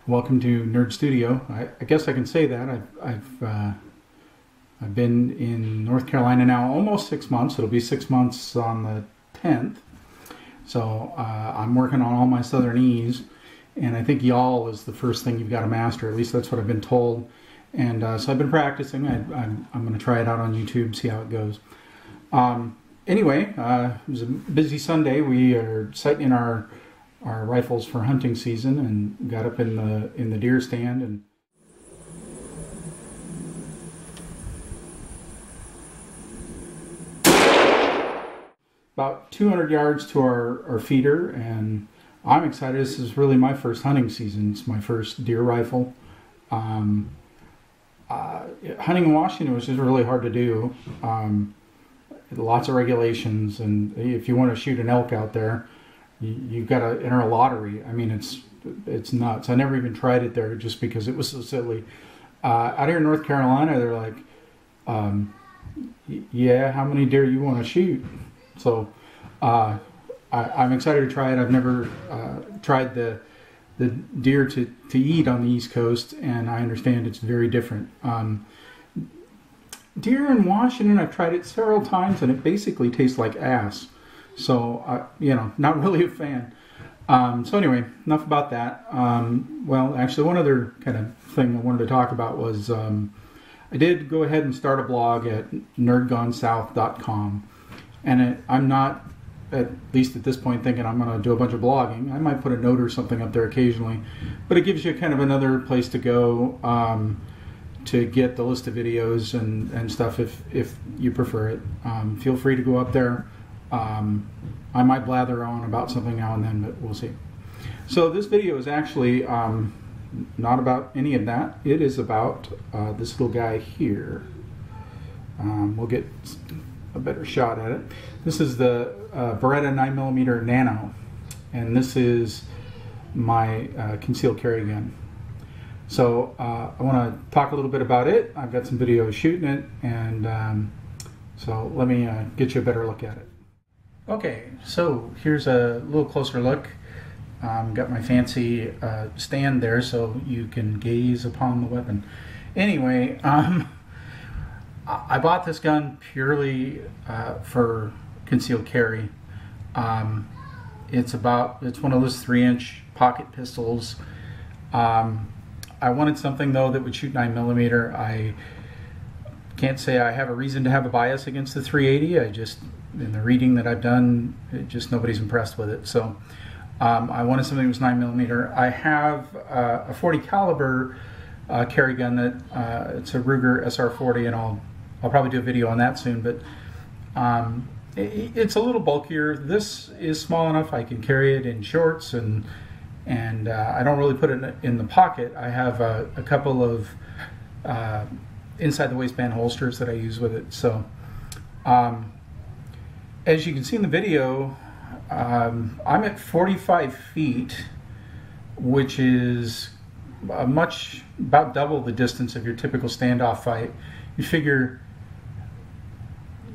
Welcome to Nerd Studio. I guess I can say that. I've been in North Carolina now almost 6 months. It'll be 6 months on the 10th. So I'm working on all my southern E's, and I think y'all is the first thing you've got to master. At least that's what I've been told. And so I've been practicing. I'm going to try it out on YouTube, see how it goes. Anyway, it was a busy Sunday. We are sighting in our rifles for hunting season, and got up in the deer stand, and about 200 yards to our feeder, and I'm excited. This is really my first hunting season. It's my first deer rifle. Hunting in Washington was just really hard to do. Lots of regulations, and if you want to shoot an elk out there, you've got to enter a lottery. I mean, it's nuts. I never even tried it there just because it was so silly. Out here in North Carolina, they're like, yeah, how many deer you want to shoot? So I'm excited to try it. I've never tried the deer to eat on the East Coast, and I understand it's very different. Deer in Washington, I've tried it several times, and it basically tastes like ass. So, not really a fan. So anyway, enough about that. Well, actually, one other kind of thing I wanted to talk about was I did go ahead and start a blog at nerdgonesouth.com. And I'm not, at least at this point, thinking I'm going to do a bunch of blogging. I might put a note or something up there occasionally. But it gives you kind of another place to go to get the list of videos and stuff if you prefer it. Feel free to go up there. I might blather on about something now and then, but we'll see. So this video is actually not about any of that. It is about this little guy here. We'll get a better shot at it. This is the Beretta 9mm Nano, and this is my concealed carry gun. So I want to talk a little bit about it. I've got some videos shooting it, and so let me get you a better look at it. Okay, so here's a little closer look. Got my fancy stand there so you can gaze upon the weapon. Anyway, I bought this gun purely for concealed carry. It's one of those 3-inch pocket pistols. I wanted something though that would shoot 9mm. I can't say I have a reason to have a bias against the 380. In the reading that I've done, nobody's impressed with it. So I wanted something that was 9mm. I have a 40 caliber carry gun that it's a Ruger SR40, and I'll probably do a video on that soon. But it's a little bulkier. This is small enough I can carry it in shorts, and I don't really put it in the pocket. I have a couple of inside the waistband holsters that I use with it. So as you can see in the video, I'm at 45 feet, which is about double the distance of your typical standoff fight. You figure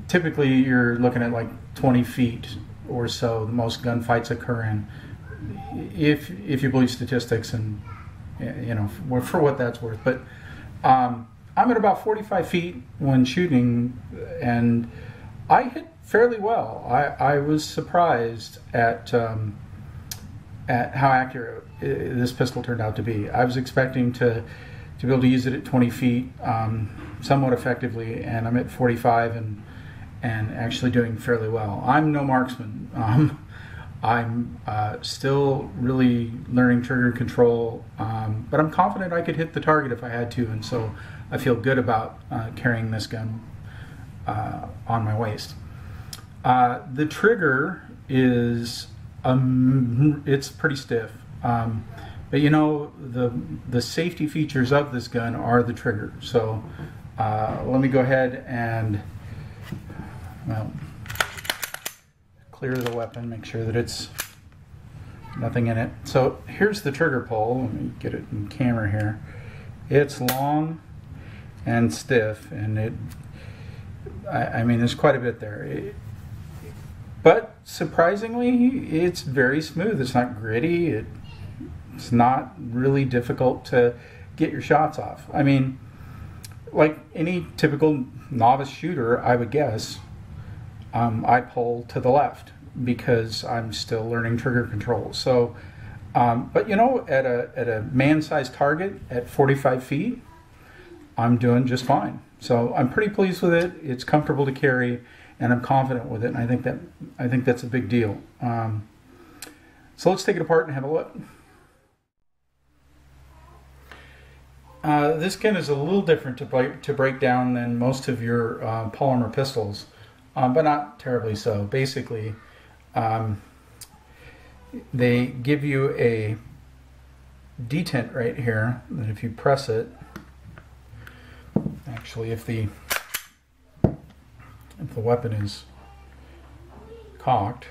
typically you're looking at like 20 feet or so. The most gunfights occur in, if you believe statistics, and for what that's worth. But I'm at about 45 feet when shooting, and I hit fairly well. I was surprised at how accurate this pistol turned out to be. I was expecting to be able to use it at 20 feet somewhat effectively, and I'm at 45 and actually doing fairly well. I'm no marksman. I'm still really learning trigger control, but I'm confident I could hit the target if I had to, and so I feel good about carrying this gun on my waist. The trigger is it's pretty stiff, but the safety features of this gun are the trigger. So let me go ahead and clear the weapon, make sure that it's nothing in it. So here's the trigger pull. Let me get it in camera here. It's long and stiff, and I mean, there's quite a bit there. But surprisingly, it's very smooth. It's not gritty. It It's not really difficult to get your shots off. I mean, like any typical novice shooter, I would guess, I pull to the left because I'm still learning trigger control. So, but you know, at a man-sized target at 45 feet, I'm doing just fine. So I'm pretty pleased with it. It's comfortable to carry, and I'm confident with it. And I think that's a big deal. So let's take it apart and have a look. This gun is a little different to break down than most of your polymer pistols, but not terribly so. Basically, they give you a detent right here that if you press it, actually if the weapon is cocked,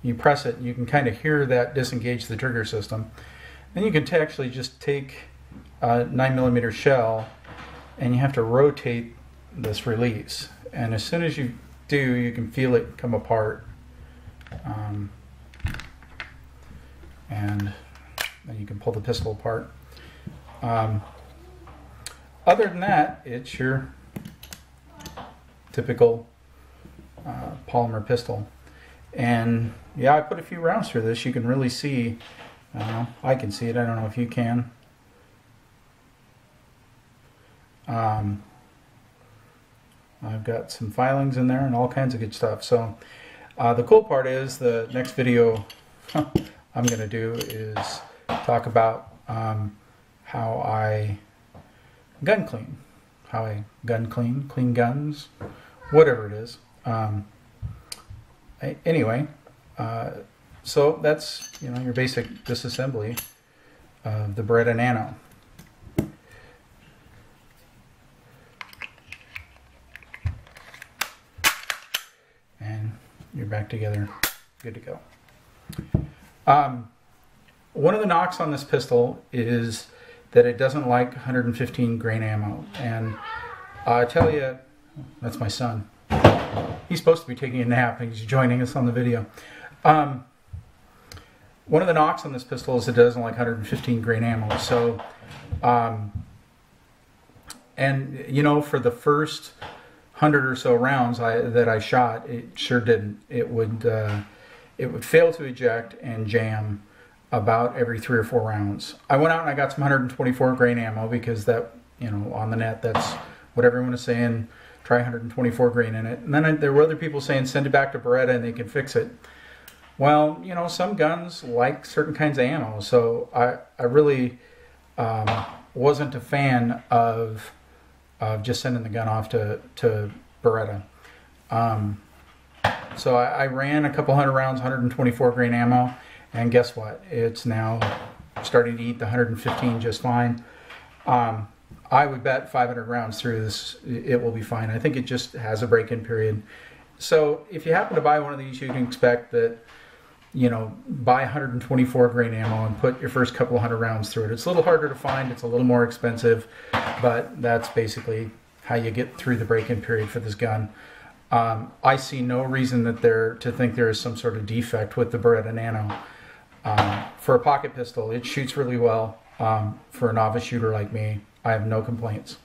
you press it, you can kind of hear that disengage the trigger system. Then you can actually just take a 9mm shell and you have to rotate this release. And as soon as you do, you can feel it come apart. And then you can pull the pistol apart. Other than that, it's your typical polymer pistol. And yeah, I put a few rounds through this. You can really see, I can see it, I don't know if you can. I've got some filings in there and all kinds of good stuff. So the cool part is the next video I'm going to do is talk about how I gun clean. How I gun clean guns, whatever it is. Anyway, so that's, you know, your basic disassembly of the Beretta Nano. And you're back together, good to go. One of the knocks on this pistol is that it doesn't like 115 grain ammo. And I tell you, that's my son. He's supposed to be taking a nap and he's joining us on the video. One of the knocks on this pistol is it doesn't like 115 grain ammo. So, and you know, for the first 100 or so rounds that I shot, it sure didn't. It would fail to eject and jam about every 3 or 4 rounds. I went out and I got some 124 grain ammo because that, you know, on the net, that's what everyone is saying. Try 124 grain in it. And then there were other people saying send it back to Beretta and they can fix it. Well, you know, some guns like certain kinds of ammo, so I really wasn't a fan of just sending the gun off to Beretta. So I ran a couple hundred rounds, 124 grain ammo, and guess what? It's now starting to eat the 115 just fine. I would bet 500 rounds through this, it will be fine. I think it just has a break-in period. So if you happen to buy one of these, you can expect that, you know, buy 124 grain ammo and put your first couple hundred rounds through it. It's a little harder to find, it's a little more expensive, but that's basically how you get through the break-in period for this gun. I see no reason that to think there is some sort of defect with the Beretta Nano. For a pocket pistol, it shoots really well. For a novice shooter like me, I have no complaints.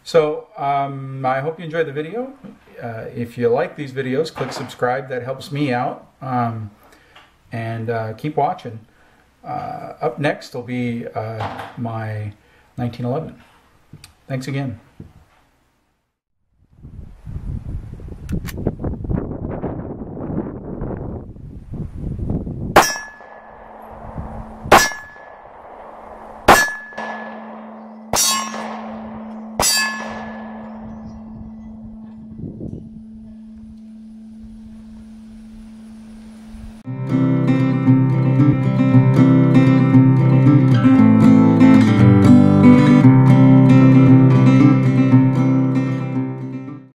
So I hope you enjoyed the video. If you like these videos, click subscribe. That helps me out. And keep watching. Up next will be my 1911. Thanks again.